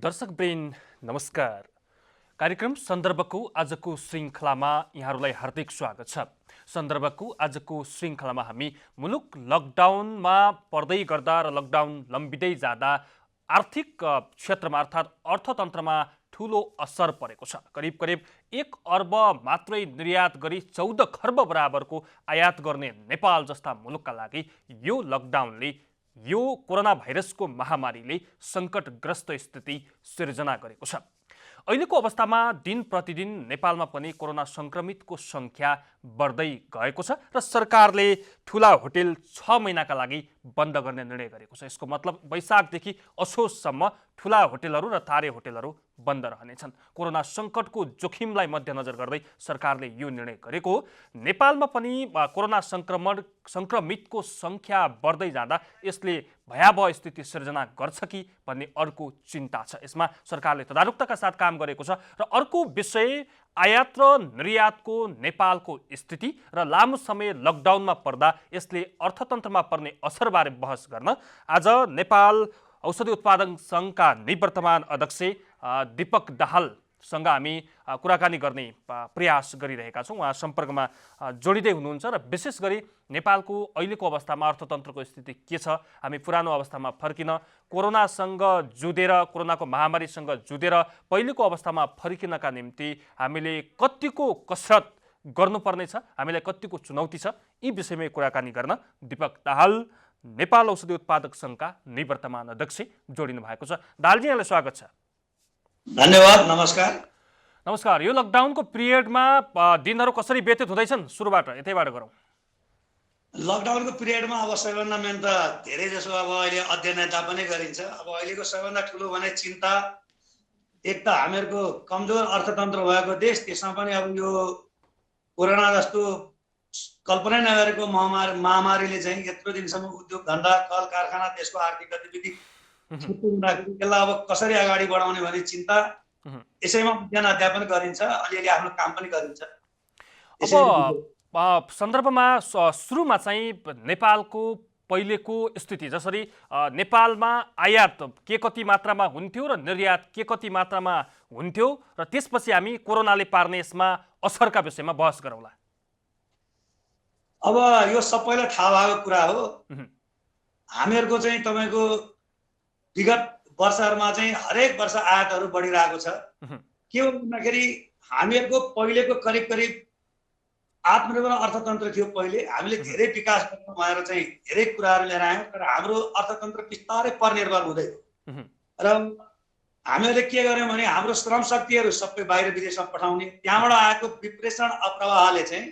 दर्शकवृन्द नमस्कार। कार्यक्रम सन्दर्भको आजको श्रृङ्खलामा यहाँहरूलाई हार्दिक स्वागत छ। सन्दर्भको आजको श्रृङ्खलामा हामी मुलुक लकडाउनमा पर्दै गर्दा र लकडाउन लम्बिँदै जाँदा आर्थिक क्षेत्रमा अर्थात् अर्थतन्त्रमा ठूलो असर परेको छ। करिब करिब 1 अर्ब मात्रै निर्यात गरी 14 खर्ब बराबरको आयात गर्ने नेपाल जस्ता मुलुकका लागि यो लकडाउनले यो कोरोना भाइरसको महामारीले सङ्कटग्रस्त स्थिति सिर्जना गरेको छ। अहिलेको अवस्थामा दिन प्रतिदिन नेपालमा पनि कोरोना सङ्क्रमितको सङ्ख्या बढ्दै गएको छ र सरकारले ठुला होटेल 6 महिनाका लागि बन्द गर्ने निर्णय गरेको छ। यसको मतलब वैशाखदेखि असोजसम्म ठुला होटेलहरू र तारे होटेलहरू बन्द रहनेछन्। कोरोना सङ्कटको जोखिमलाई मध्यनजर गर्दै सरकारले यो निर्णय गरेको हो। नेपालमा पनि कोरोना सङ्क्रमितको सङ्ख्या बढ्दै जाँदा यसले भयावह स्थिति सिर्जना गर्छ कि भन्ने अर्को चिन्ता छ। यसमा सरकारले तदारुकताका साथ काम गरेको छ र अर्को विषय आयात र निर्यातको नेपालको स्थिति र लामो समय लकडाउनमा पर्दा यसले अर्थतन्त्रमा पर्ने असरबारे बहस गर्न आज नेपाल औषधि उत्पादक सङ्घका निवर्तमान अध्यक्ष दीपक दाहालसँग हामी कुराकानी गर्ने प्रयास गरिरहेका छौँ। उहाँ सम्पर्कमा जोडिँदै हुनुहुन्छ र विशेष गरी नेपालको अहिलेको अवस्थामा अर्थतन्त्रको स्थिति के छ, हामी पुरानो अवस्थामा फर्किन, कोरोनासँग जुधेर कोरोनाको महामारीसँग जुधेर पहिलेको अवस्थामा फर्किनका निम्ति हामीले कतिको कसरत गर्नुपर्ने छ, हामीलाई कतिको चुनौती छ, यी विषयमै कुराकानी गर्न दीपक दाहाल नेपाल औषधि उत्पादक सङ्घका निवर्तमान अध्यक्ष जोडिनु भएको छ। दाहालजी, यहाँलाई स्वागत छ। धन्यवाद। नमस्कार। नमस्कार। यो लकडाउनको पिरियडमा दिनहरू कसरी व्यतीत हुँदैछन्, सुरुबाट यतैबाट गरौँ। लकडाउनको पिरियडमा अब सबैभन्दा मेन त धेरै जसो अब अहिले अध्ययनता पनि गरिन्छ। अब अहिलेको सबैभन्दा ठुलो भने चिन्ता एक त हामीहरूको कमजोर अर्थतन्त्र भएको देश, त्यसमा पनि अब यो कोरोना जस्तो कल्पना नगरेको महामारीले चाहिँ यत्रो दिनसम्म उद्योग धन्दा कल कारखाना त्यसको आर्थिक गतिविधि छुट्टुँदाखेरि त्यसलाई अब कसरी अगाडि बढाउने भन्ने चिन्ता, यसैमा अध्ययन अध्यापन गरिन्छ, अलिअलि आफ्नो काम पनि गरिन्छ। अब सन्दर्भमा सुरुमा चाहिँ नेपालको पहिलेको स्थिति जसरी नेपालमा आयात के कति मात्रामा हुन्थ्यो र निर्यात के कति मात्रामा हुन्थ्यो र त्यसपछि हामी कोरोनाले पार्ने यसमा असरका विषयमा बहस गरौँला। अब यो सबैलाई थाहा भएको कुरा हो। हामीहरूको चाहिँ तपाईँको विगत वर्षहरूमा चाहिँ हरेक वर्ष आयातहरू बढिरहेको छ। के हो भन्दाखेरि हामीहरूको पहिलेको करिब करिब आत्मनिर्भर अर्थतन्त्र थियो। पहिले हामीले धेरै विकास गर्नु भएर चाहिँ धेरै कुराहरू लिएर आयौँ, तर हाम्रो अर्थतन्त्र बिस्तारै परनिर्भर हुँदै गयो र हामीहरूले के गर्यौँ भने हाम्रो श्रम शक्तिहरू सबै बाहिर विदेशमा पठाउने, त्यहाँबाट आएको विप्रेषण अप्रवाहले चाहिँ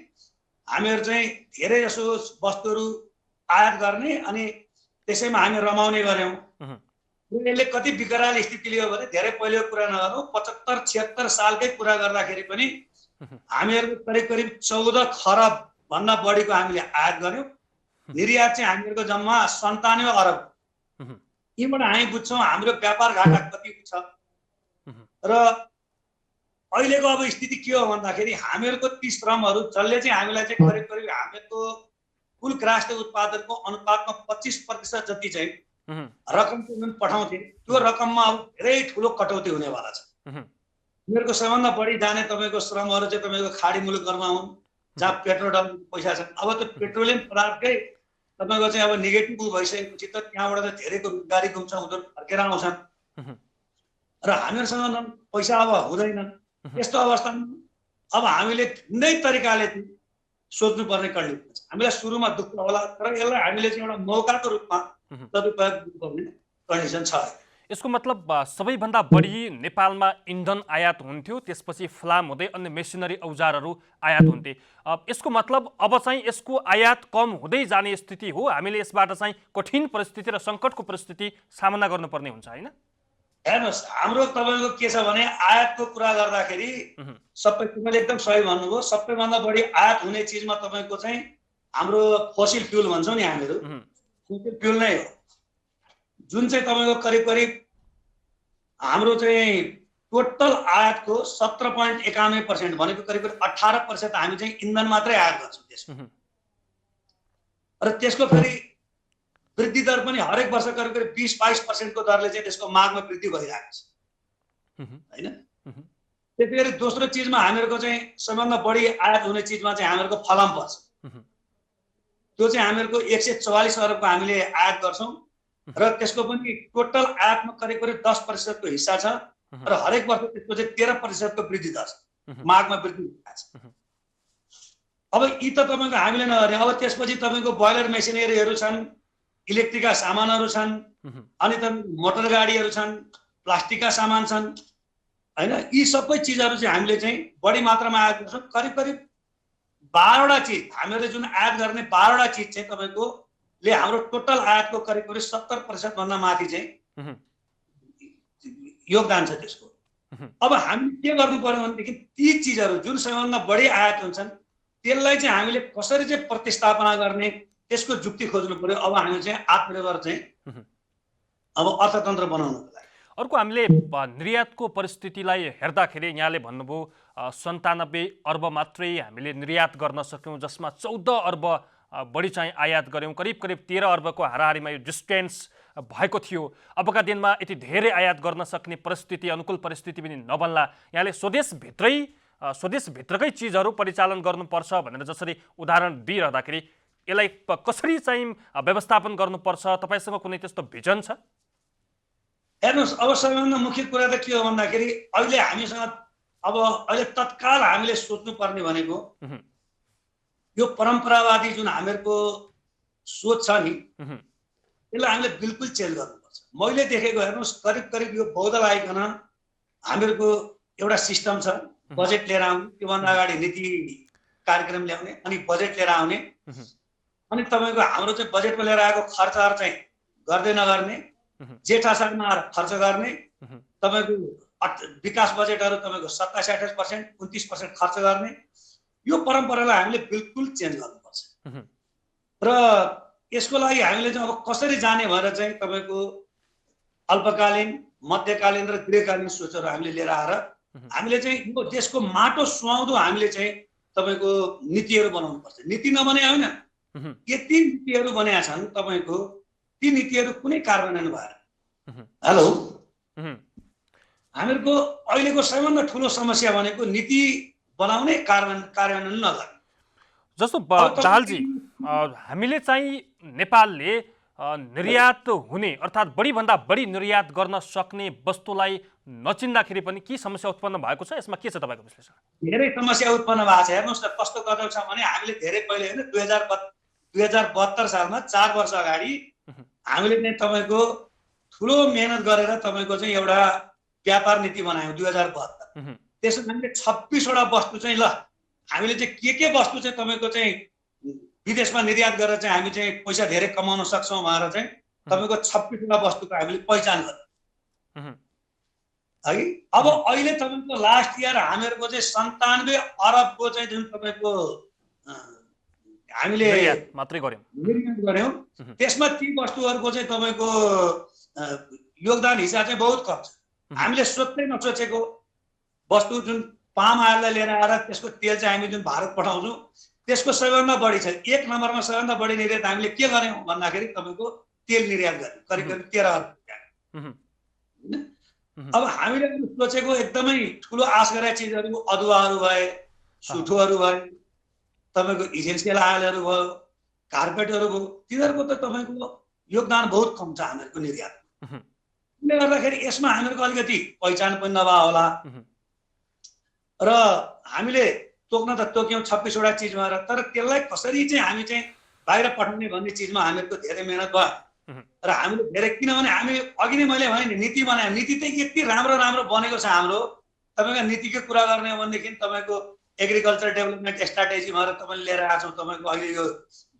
हामीहरू चाहिँ धेरै जसो वस्तुहरू आयात गर्ने अनि त्यसैमा हामी रमाउने गऱ्यौँ। यसले कति विकराल स्थिति लियो भने धेरै पहिलेको कुरा नगरौँ, 75-76 सालकै कुरा गर्दाखेरि पनि हामीहरूको करिब करिब 14 खरब भन्दा बढीको हामीले आयात गर्यौँ। निर्यात चाहिँ हामीहरूको जम्मा 97 अरब। यीबाट हामी बुझ्छौँ हाम्रो व्यापार घाटा कति छ। र अहिलेको अब स्थिति के हो भन्दाखेरि हामीहरूको ती श्रमहरू जसले चाहिँ हामीलाई चाहिँ करिब करिब हामीहरूको कुल राष्ट्रिय उत्पादनको अनुपातमा 25% जति चाहिँ रकमको जुन पठाउँथे त्यो रकममा अब धेरै ठुलो कटौती हुनेवाला छ। उनीहरूको सबभन्दा बढी जाने तपाईँको श्रमहरू चाहिँ तपाईँको खाडी मुलुकहरूमा हुन् जहाँ पेट्रोल पैसा छ। अब त्यो पेट्रोलियम पदार्थकै तपाईँको चाहिँ अब नेगेटिभ भइसकेपछि त त्यहाँबाट त धेरैको रोजगारी गुम्छ, उनीहरू फर्केर आउँछन् र हामीहरूसँग पैसा अब हुँदैन। यस्तो अवस्थामा अब हामीले भिन्दै तरिकाले सोच्नुपर्ने कन्डिसन छ। हामीलाई सुरुमा दुःख होला, तर यसलाई हामीले चाहिँ एउटा मौकाको रूपमा सदुपयोग गर्ने कन्डिसन छ। यसको मतलब सबैभन्दा बढी नेपालमा इन्धन आयात हुन्थ्यो, त्यसपछि फलाम हुँदै अन्य मेसिनरी औजारहरू आयात हुन्थे। यसको मतलब अब चाहिँ यसको आयात कम हुँदै जाने स्थिति हो। हामीले यसबाट चाहिँ कठिन परिस्थिति र सङ्कटको परिस्थिति सामना गर्नुपर्ने हुन्छ, होइन? हेर्नुहोस्, हाम्रो तपाईँको के छ भने आयातको कुरा गर्दाखेरि सबै तपाईँले एकदम सही भन्नुभयो। सबैभन्दा बढी आयात हुने चिजमा तपाईँको चाहिँ हाम्रो फोसिल फ्युल भन्छौँ नि हामीहरू, फोसिल फ्युल नै हो, जुन चाहिँ तपाईँको करिब करिब हाम्रो चाहिँ टोटल आयातको 17.91% भनेको करिब करिब 18% हामी चाहिँ इन्धन मात्रै आयात गर्छौँ त्यसमा। र त्यसको फेरि वृद्धि दर पनि हरेक वर्ष करिब करिब 20-22% को दरले चाहिँ त्यसको मागमा वृद्धि भइरहेको छ। होइन। त्यसै गरी दोस्रो चिजमा हामीहरूको चाहिँ सबैभन्दा बढी आयात हुने चिजमा चाहिँ हामीहरूको फलाम पर्छ। त्यो चाहिँ हामीहरूको 144 अरबको हामीले आयात गर्छौँ र त्यसको पनि टोटल आयातमा करिब 10% को हिस्सा छ र हरेक वर्ष त्यसको चाहिँ 13% को वृद्धि दर छ, मागमा वृद्धि भएको छ। अब यी त तपाईँको हामीले नगर्ने। अब त्यसपछि तपाईँको बोइलर मेसिनरीहरू छन्, इलेक्ट्रिकका सामानहरू छन्, अनि त मोटर गाडीहरू छन्, प्लास्टिकका सामान छन्, होइन। यी सबै चिजहरू चाहिँ हामीले चाहिँ बढी मात्रामा आयात गर्छौँ। करिब 12वटा चिज हामीले जुन आयात गर्ने 12वटा चिज चाहिँ तपाईँको ले हाम्रो टोटल आयातको करिब 70% भन्दा माथि चाहिँ योगदान छ त्यसको। अब हामीले के गर्नु पर्यो भनेदेखि ती चिजहरू जुन सबैभन्दा बढी आयात हुन्छन् त्यसलाई चाहिँ हामीले कसरी चाहिँ प्रतिस्थापना गर्ने त्यसको जुक्ति खोज्नु पर्यो। अब हामी चाहिँ आत्मनिर्भर चाहिँ अब अर्थतन्त्र बनाउनको लागि। अर्को हामीले निर्यातको परिस्थितिलाई हेर्दाखेरि यहाँले भन्नुभयो 97 अर्ब मात्रै हामीले निर्यात गर्न सक्यौँ, जसमा 14 अर्ब बढी चाहिँ आयात गऱ्यौँ। करिब 13 अर्बको हाराहारीमा यो डिस्टेन्स भएको थियो। अबका दिनमा यति धेरै आयात गर्न सक्ने परिस्थिति, अनुकूल परिस्थिति पनि नबन्ला। यहाँले स्वदेशभित्रकै चिजहरू परिचालन गर्नुपर्छ भनेर जसरी उदाहरण दिइरहँदाखेरि यसलाई कसरी चाहिँ व्यवस्थापन गर्नुपर्छ, तपाईँसँग कुनै त्यस्तो भिजन छ? हेर्नुहोस्, अब सबैभन्दा मुख्य कुरा त के हो भन्दाखेरि अहिले हामीसँग अहिले तत्काल हामीले सोच्नुपर्ने भनेको यो परम्परावादी जुन हामीहरूको सोच छ नि त्यसलाई हामीले बिल्कुल चेन्ज गर्नुपर्छ। मैले देखेको हेर्नुहोस्, करिब यो बौद्ध आइकन हामीहरूको एउटा सिस्टम छ, बजेट लिएर आउने, त्योभन्दा अगाडि नीति कार्यक्रम ल्याउने, अनि बजेट लिएर आउने, अनि तपाईँको हाम्रो चाहिँ बजेटमा लिएर आएको खर्चहरू चाहिँ गर्दै नगर्ने, जेठ असारमा आएर खर्च गर्ने, तपाईँको विकास बजेटहरू तपाईँको 27-28%, 29% खर्च गर्ने, यो परम्परालाई हामीले बिल्कुल चेन्ज गर्नुपर्छ। र यसको लागि हामीले चाहिँ अब कसरी जाने भनेर चाहिँ तपाईँको अल्पकालीन, मध्यकालीन र दीर्घकालीन सोचहरू हामीले लिएर आएर हामीले चाहिँ यो देशको माटो सुहाउँदो हामीले चाहिँ तपाईँको नीतिहरू बनाउनुपर्छ। नीति नबने होइन, यति नीतिहरू बनाएका छन् तपाईँको, ती नीतिहरू कुनै कार्यान्वयन भएन। हेलो, हामीहरूको अहिलेको सबैभन्दा ठुलो समस्या भनेको नीति बनाउने, कार्यान्वयन नगर्ने। जस्तो दाहालजी, हामीले चाहिँ नेपालले निर्यात हुने अर्थात् बढीभन्दा बढी निर्यात गर्न सक्ने वस्तुलाई नचिन्दाखेरि पनि के समस्या उत्पन्न भएको छ? यसमा के छ तपाईँको विश्लेषण? धेरै समस्या उत्पन्न भएको छ। हेर्नुहोस् न, कस्तो कदम छ भने हामीले धेरै पहिले होइन 2072 सालमा 4 वर्ष अगाडि हामीले चाहिँ तपाईँको ठुलो मेहनत गरेर तपाईँको चाहिँ एउटा व्यापार नीति बनायौँ 2072। त्यसमा हामीले 26वटा वस्तु चाहिँ ल हामीले चाहिँ के वस्तु चाहिँ तपाईँको चाहिँ विदेशमा निर्यात गरेर चाहिँ हामी चाहिँ पैसा धेरै कमाउन सक्छौँ भनेर चाहिँ तपाईँको 26वटा वस्तुको हामीले पहिचान गर्यौँ है। अब अहिले तपाईँको लास्ट इयर हामीहरूको चाहिँ 97 अरबको चाहिँ जुन तपाईँको हामीले मात्रै गर्यौँ, त्यसमा ती वस्तुहरूको चाहिँ तपाईँको योगदान हिसाब चाहिँ बहुत कम छ। हामीले सोच्दै नसोचेको वस्तु जुन पाम आयललाई लिएर आएर त्यसको तेल चाहिँ हामी जुन भारत पठाउँछौँ त्यसको सबैभन्दा बढी छ। 1 नम्बरमा सबैभन्दा बढी निर्यात हामीले के गर्यौँ भन्दाखेरि तपाईँको तेल निर्यात गर्यौँ, करिब 13 अर्ब। अब हामीले सोचेको एकदमै ठुलो आश गरेका चिजहरू अदुवाहरू भए, सुठोहरू भए, तपाईँको इसेन्सियल आयलहरू भयो, कार्पेटहरू भयो, तिनीहरूको त तपाईँको योगदान बहुत कम छ हामीहरूको निर्यात। त्यसले गर्दाखेरि यसमा हामीहरूको अलिकति पहिचान पनि नभए होला र हामीले तोक्न त तोक्यौँ 26वटा चिजमा, तर त्यसलाई कसरी चाहिँ हामी चाहिँ बाहिर पठाउने भन्ने चिजमा हामीहरूको धेरै मेहनत भयो र हामीले धेरै, किनभने हामी अघि नै मैले भने नि नीति बनायौँ। नीति त यति राम्रो बनेको छ हाम्रो। तपाईँको नीतिको कुरा गर्ने हो भनेदेखि तपाईँको एग्रिकल्चर डेभलपमेन्ट स्ट्राटेजी भनेर तपाईँले लिएर आएको छौँ। तपाईँको अहिले यो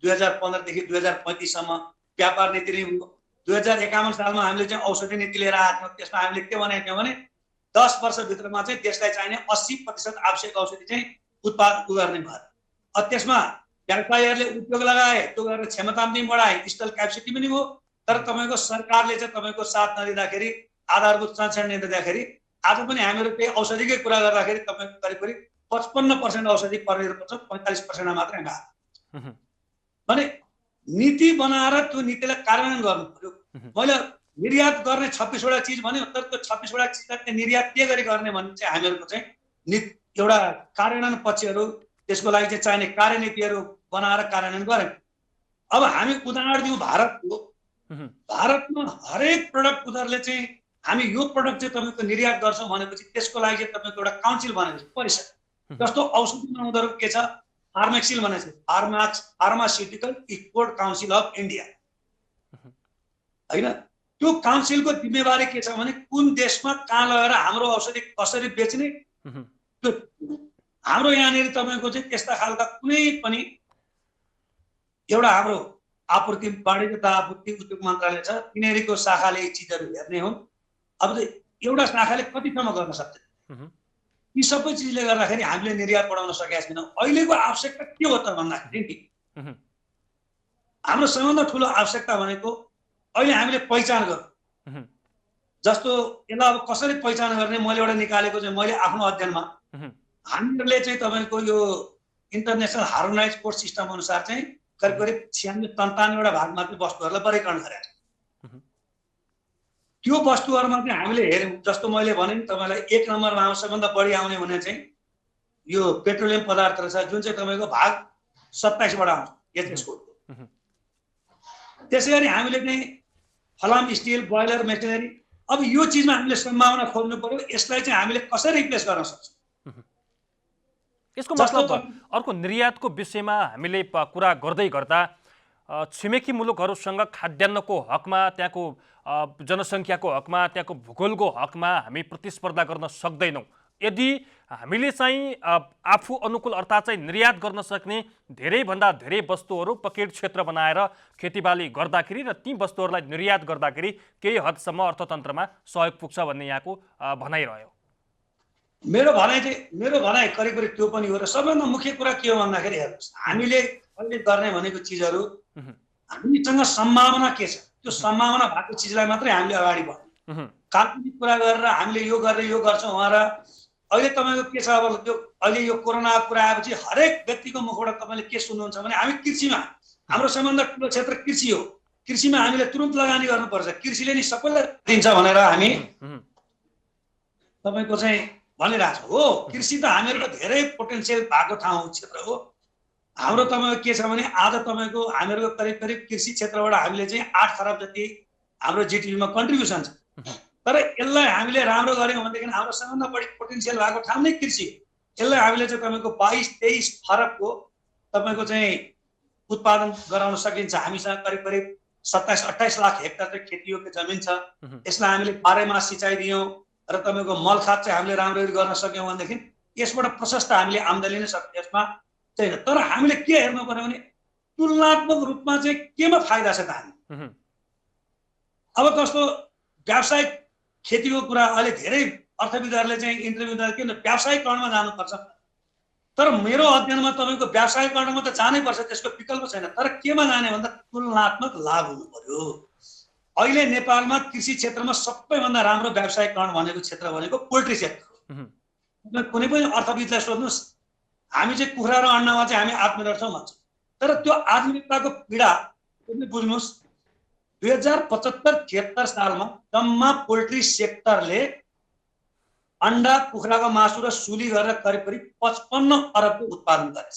2015 देखि 2035 सम्म व्यापार नीति नै हो। 2051 सालमा हामीले चाहिँ औषधि नीति लिएर आएको थियौँ। त्यसमा हामीले के बनाएका थियौँ भने 10 वर्षभित्रमा चाहिँ देशलाई चाहिने 80% आवश्यक औषधि चाहिँ उत्पादन गर्ने भयो। त्यसमा व्यवसायीहरूले उद्योग लगाए, त्यो गरेर क्षमता पनि बढाए, इन्स्टल क्यापेसिटी पनि हो। तर तपाईँको सरकारले चाहिँ तपाईँको साथ नदिँदाखेरि, आधारभूत संरक्षण नदिँदाखेरि आज पनि हामीहरू त्यही औषधिकै कुरा गर्दाखेरि तपाईँको करिब 55% औषधि परिरहेको छ, 45% मात्रै हामी। भने नीति बनाएर त्यो नीतिलाई कार्यान्वयन गर्नु पर्यो। मैले निर्यात गर्ने 26वटा चिज भन्यो, तर त्यो 26वटा चिजलाई निर्यात के गरी गर्ने भन्ने चाहिँ हामीहरूको चाहिँ एउटा कार्यान्वयन पक्षहरू, त्यसको लागि चाहिँ चाहिने कार्यनीतिहरू बनाएर कार्यान्वयन गरे। अब हामी उदाहरण दिउँ भारतको। भारतमा हरेक प्रोडक्ट उनीहरूले चाहिँ हामी यो प्रोडक्ट चाहिँ तपाईँको निर्यात गर्छौँ भनेपछि त्यसको लागि चाहिँ तपाईँको एउटा काउन्सिल बनेको छ, परिषद। जस्तो औषधिमा उनीहरूको के छ, फार्मेक्सिल भनेको छ, pharmaceutical export council of India, होइन? त्यो काउन्सिलको जिम्मेवारी के छ भने कुन देशमा कहाँ लगेर हाम्रो औषधि कसरी बेच्ने, त्यो हाम्रो यहाँनिर तपाईँको चाहिँ त्यस्ता खालका कुनै पनि एउटा हाम्रो आपूर्ति वाणिज्य तथा आपूर्ति उद्योग मन्त्रालय छ, तिनीहरूको शाखाले यी चिजहरू हेर्ने हो। अब एउटा शाखाले कतिसम्म गर्न सक्छ? यी सबै चिजले गर्दाखेरि हामीले निर्यात बढाउन सकेका छैनौँ। अहिलेको आवश्यकता के हो त भन्दाखेरि हाम्रो सबैभन्दा ठुलो आवश्यकता भनेको अहिले हामीले पहिचान गर्नु। जस्तो यसलाई अब कसरी पहिचान गर्ने, मैले एउटा निकालेको चाहिँ मैले आफ्नो अध्ययनमा हामीहरूले चाहिँ तपाईँको यो इन्टरनेसनल हार्मोनाइज कोड सिस्टम अनुसार चाहिँ करिब करिब 96-97वटा भागमा चाहिँ वस्तुहरूलाई वर्गीकरण गरेका छौँ। त्यो वस्तुहरूमा चाहिँ हामीले हेऱ्यौँ, जस्तो मैले भने नि तपाईँलाई 1 नम्बरमा आउँछ, सबभन्दा बढी आउने भने चाहिँ यो पेट्रोलियम पदार्थहरू छ, जुन चाहिँ तपाईँको भाग 27बाट आउँछ एचएस कोडको। त्यसै गरी हामीले चाहिँ फलाम स्टिल, बोइलर, मेसिनरी, अब यो चिजमा हामीले सम्भावना खोज्नु पर्यो। यसलाई चाहिँ हामीले कसरी रिप्लेस गर्न सक्छौँ? यसको मतलब अर्को निर्यातको विषयमा हामीले कुरा गर्दै गर्दा छिमेकी मुलुकहरूसँग खाद्यान्नको हकमा, त्यहाँको जनसङ्ख्याको हकमा, त्यहाँको भूगोलको हकमा हामी प्रतिस्पर्धा गर्न सक्दैनौँ। यदि हामीले चाहिँ आफू अनुकूल अर्थात् चाहिँ निर्यात गर्न सक्ने धेरैभन्दा धेरै वस्तुहरू पकेट क्षेत्र बनाएर खेतीबाली गर्दाखेरि र ती वस्तुहरूलाई निर्यात गर्दाखेरि केही हदसम्म अर्थतन्त्रमा सहयोग पुग्छ भन्ने यहाँको भनाइरह्यो। मेरो भनाइ करिब करिब त्यो पनि हो। र सबैभन्दा मुख्य कुरा के हो भन्दाखेरि हेर्नुहोस्, हामीले अहिले गर्ने भनेको चिजहरू हामीसँग सम्भावना के छ, त्यो सम्भावना भएको चिजलाई मात्रै हामीले अगाडि बढ्ने काल्पनिक कुरा गरेर हामीले यो गरेर यो गर्छौँ र अहिले तपाईँको के छ, अब त्यो अहिले यो कोरोनाको कुरा आएपछि हरेक व्यक्तिको मुखबाट तपाईँले के सुन्नुहुन्छ भने हामी कृषिमा, हाम्रो सबैभन्दा ठुलो क्षेत्र कृषि हो, कृषिमा हामीले तुरुन्त लगानी गर्नुपर्छ, कृषिले नि सबैलाई दिन्छ भनेर हामी तपाईँको चाहिँ भनिरहेको छ। हो, कृषि त हामीहरूको धेरै पोटेन्सियल भएको ठाउँ क्षेत्र हो। हाम्रो तपाईँको के छ भने आज तपाईँको हामीहरूको करिब करिब कृषि क्षेत्रबाट हामीले चाहिँ 8 खरब जति हाम्रो जिडिपीमा कन्ट्रिब्युसन छ। तर यसलाई हामीले राम्रो गऱ्यौँ भनेदेखि हाम्रो सबभन्दा बढी पोटेन्सियल भएको ठाउँ नै कृषि। यसलाई हामीले चाहिँ तपाईँको 22-23 खरबको तपाईँको चाहिँ उत्पादन गराउन सकिन्छ। हामीसँग करिब करिब 27-28 लाख हेक्टर चाहिँ खेतीयोग्य जमिन छ। यसलाई हामीले 12 मास सिँचाइ दियौँ र तपाईँको मलखात चाहिँ हामीले राम्ररी गर्न सक्यौँ भनेदेखि यसबाट प्रशस्त हामीले आम्दानी नै सक्छ यसमा चाहिँ। तर हामीले के हेर्नु पर्यो भने तुलनात्मक रूपमा चाहिँ केमा फाइदा छ त हामी। अब कस्तो व्यावसायिक खेतीको कुरा अहिले धेरै अर्थविदहरूले चाहिँ इन्टरभ्यू दिँदा किन व्यावसायिकरणमा जानुपर्छ, तर मेरो अध्ययनमा तपाईँको व्यावसायिकरणमा त जानै पर्छ, त्यसको विकल्प छैन। तर केमा जाने भन्दा तुलनात्मक लाभ हुनु पर्यो। अहिले नेपालमा कृषि क्षेत्रमा सबैभन्दा राम्रो व्यावसायिकरण भनेको क्षेत्र भनेको पोल्ट्री क्षेत्र हो। कुनै पनि अर्थविदलाई सोध्नुहोस्, हामी चाहिँ कुखुरा र अन्डामा चाहिँ हामी आत्मनिर्भर छौँ भन्छौँ, तर त्यो आत्मनिर्भरताको पीडा बुझ्नुहोस्। 2075-76 सालमा जम्मा पोल्ट्री सेक्टरले अन्डा, कुखुराको मासु र सुली गरेर करिब करिब 55 अरबको उत्पादन गरेछ।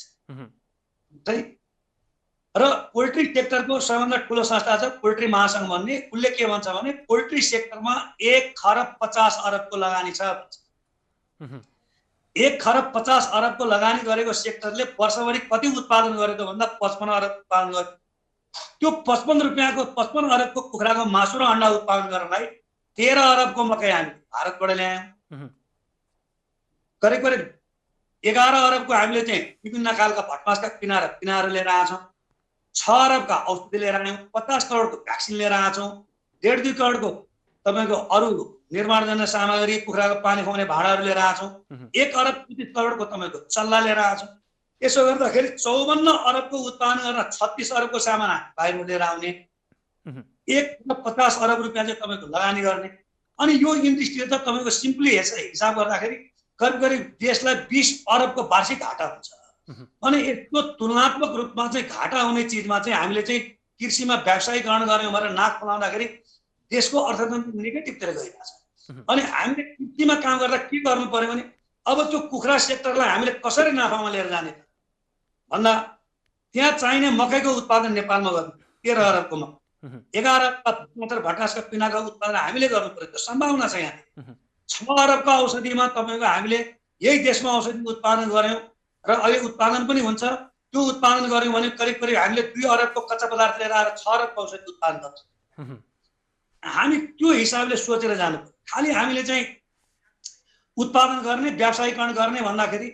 र पोल्ट्री सेक्टरको सबैभन्दा ठुलो संस्था छ पोल्ट्री महासङ्घ भन्ने, उसले के भन्छ भने पोल्ट्री सेक्टरमा 1 खरब 50 अरबको लगानी छ भन्छ। 1 खरब 50 अरबको लगानी गरेको सेक्टरले वर्षभरि कति उत्पादन गरेको भन्दा 55 अरब उत्पादन गर्यो। त्यो 55 अरबको कुखुराको मासु र अन्डा उत्पादन गर्नलाई 13 अरबको मकै हामी भारतबाट ल्यायौँ। करिब करिब 11 अरबको हामीले चाहिँ विभिन्न खालका भटमासका पिनाहरू लिएर आएका छौँ। 6 अरबका औषधि लिएर आयौँ। 50 करोडको भ्याक्सिन लिएर आएका छौँ। 1.5-2 करोडको तपाईँको अरू निर्माणजन्य सामग्री, कुखुराको पानी खुवाउने भाँडाहरू लिएर आएका छौँ। 1 अरब 30 करोडको तपाईँको चल्ला लिएर आएका छौँ। यसो गर्दाखेरि 54 अरबको उत्पादन गरेर 36 अरबको सामान बाहिर लिएर आउने, 150 अरब रुपियाँ चाहिँ तपाईँको लगानी गर्ने। अनि यो इन्डस्ट्रीले त तपाईँको सिम्पली हिसाब गर्दाखेरि करिब करिब देशलाई 20 अरबको वार्षिक घाटा हुन्छ। अनि यस्तो तुलनात्मक रूपमा चाहिँ घाटा हुने चिजमा चाहिँ हामीले चाहिँ कृषिमा व्यावसायिकरण गर्यौँ भनेर नाक फुलाउँदाखेरि देशको अर्थतन्त्र नेगेटिभतिर गइरहेछ। अनि हामीले कृषिमा काम गर्दा के गर्नु पर्यो भने अब त्यो कुखुरा सेक्टरलाई हामीले कसरी नाफामा लिएर जाने भन्दा त्यहाँ चाहिने मकैको उत्पादन नेपालमा गर्नु 13 अरबको मकै, 11 अरब भटासका पिनाको उत्पादन हामीले गर्नु पर्यो। त्यो सम्भावना छ यहाँ। 6 अरबको औषधिमा तपाईँको हामीले यही देशमा औषधि उत्पादन गऱ्यौँ र अहिले उत्पादन पनि हुन्छ। त्यो उत्पादन गऱ्यौँ भने करिब करिब हामीले 2 अरबको कच्चा पदार्थ लिएर आएर 6 अरबको औषधि उत्पादन गर्छौँ। हामी त्यो हिसाबले सोचेर जानु पर्यो। खालि हामीले चाहिँ उत्पादन गर्ने व्यावसायीकरण गर्ने भन्दाखेरि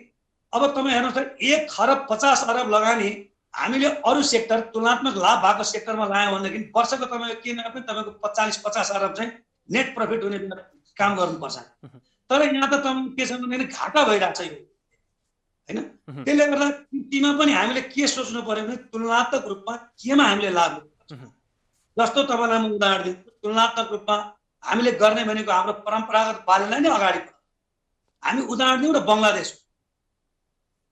अब तपाईँ हेर्नुहोस् त 1 खरब 50 अरब लगानी हामीले अरू सेक्टर तुलनात्मक लाभ भएको सेक्टरमा लायौँ भनेदेखि वर्षको तपाईँको के पनि तपाईँको 40-50 अरब चाहिँ नेट प्रफिट हुने काम गर्नुपर्छ। तर यहाँ त तपाईँ के छ भने घाटा भइरहेको छ यो, होइन? त्यसले गर्दा कृषिमा पनि हामीले के सोच्नु पर्यो भने तुलनात्मक रूपमा केमा हामीले लाभ लिनुपर्छ। जस्तो तपाईँलाई म उदाहरण दिन्छु, तुलनात्मक रूपमा हामीले गर्ने भनेको हाम्रो परम्परागत बालीलाई नै अगाडि बढाउँ। हामी उदाहरण दिउँ र बङ्गलादेश,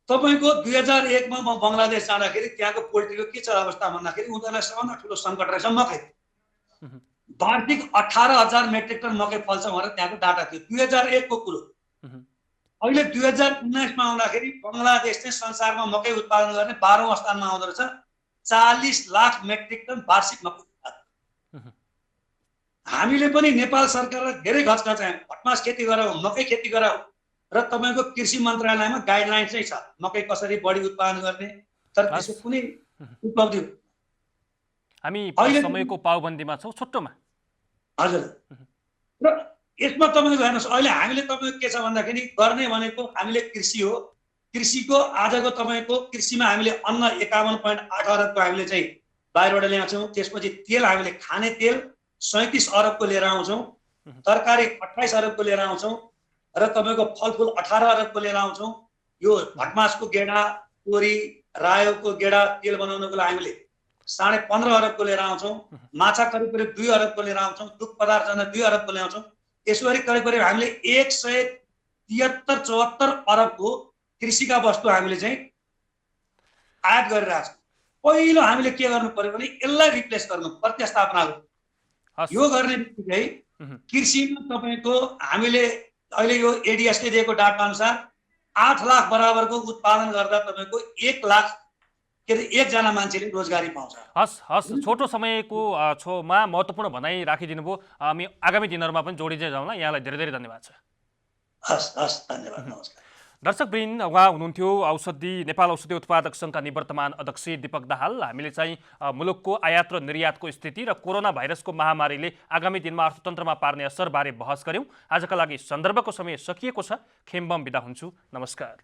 तपाईँको 2001 मा म बङ्गलादेश जाँदाखेरि त्यहाँको पोल्ट्रीको के छ अवस्था भन्दाखेरि उनीहरूलाई सबभन्दा ठुलो सङ्कट रहेछ मकै। वार्षिक 18,000 मेट्रिक टन मकै फल्छ भनेर त्यहाँको डाटा थियो 2001 को कुरो। अहिले 2019 मा आउँदाखेरि बङ्गलादेश चाहिँ संसारमा मकै उत्पादन गर्ने 12औं स्थानमा आउँदो रहेछ। 40 लाख मेट्रिक टन वार्षिक मकै उत्पादन। हामीले पनि नेपाल सरकारलाई धेरै घचघचायौँ, भटमास खेती गराऊ, मकै खेती गराऊ र तपाईँको कृषि मन्त्रालयमा गाइडलाइन चाहिँ छ मकै कसरी बढी उत्पादन गर्ने, तर त्यसको कुनै उपलब्धि हामी समयको पाबन्दीमा छौँ छोटोमा। हजुर, र यसमा तपाईँको हेर्नुहोस् अहिले हामीले तपाईँको के छ भन्दाखेरि गर्ने भनेको हामीले कृषि हो। कृषिको आजको तपाईँको कृषिमा हामीले अन्न 51.8 अरबको हामीले चाहिँ बाहिरबाट ल्याउँछौँ। त्यसपछि तेल हामीले खाने तेल 37 अरबको लिएर आउँछौँ, तरकारी 28 अरबको लिएर आउँछौँ र तपाईँको फलफुल 18 अरबको लिएर आउँछौँ। यो भटमासको गेडा, तोरी, रायोको गेडा तेल बनाउनको लागि हामीले 15.5 अरबको लिएर आउँछौँ। माछा करिब करिब 2 अरबको लिएर आउँछौँ। दुध पदार्थ 2 अरबको ल्याउँछौँ। यसो गरी करिब करिब हामीले 173-74 अरबको कृषिका वस्तु हामीले चाहिँ आयात गरिरहेको छौँ। पहिलो हामीले के गर्नु पर्यो भने यसलाई रिप्लेस गर्नु, प्रतिस्थापना गर्नु। यो गर्ने बित्तिकै कृषिमा तपाईँको हामीले अहिले यो एडिएसले दिएको डाटा अनुसार 8 लाख बराबरको उत्पादन गर्दा तपाईँको 1 लाख के अरे 1 जना मान्छेले रोजगारी पाउँछ। हस् छोटो समयको छेउमा महत्त्वपूर्ण भनाइ राखिदिनु भयो। हामी आगामी दिनहरूमा पनि जोडिँदै जाउँला। यहाँलाई धेरै धेरै धन्यवाद छ। हस् धन्यवाद, नमस्कार। दर्शकवृन्द, उहाँ हुनुहुन्थ्यो नेपाल औषधि उत्पादक सङ्घका निवर्तमान अध्यक्ष दीपक दाहाल। हामीले चाहिँ मुलुकको आयात र निर्यातको स्थिति र कोरोना भाइरसको महामारीले आगामी दिनमा अर्थतन्त्रमा पार्ने असरबारे बहस गर्यौँ। आजका लागि सन्दर्भको समय सकिएको छ। खेम्बम बिदा हुन्छु। नमस्कार।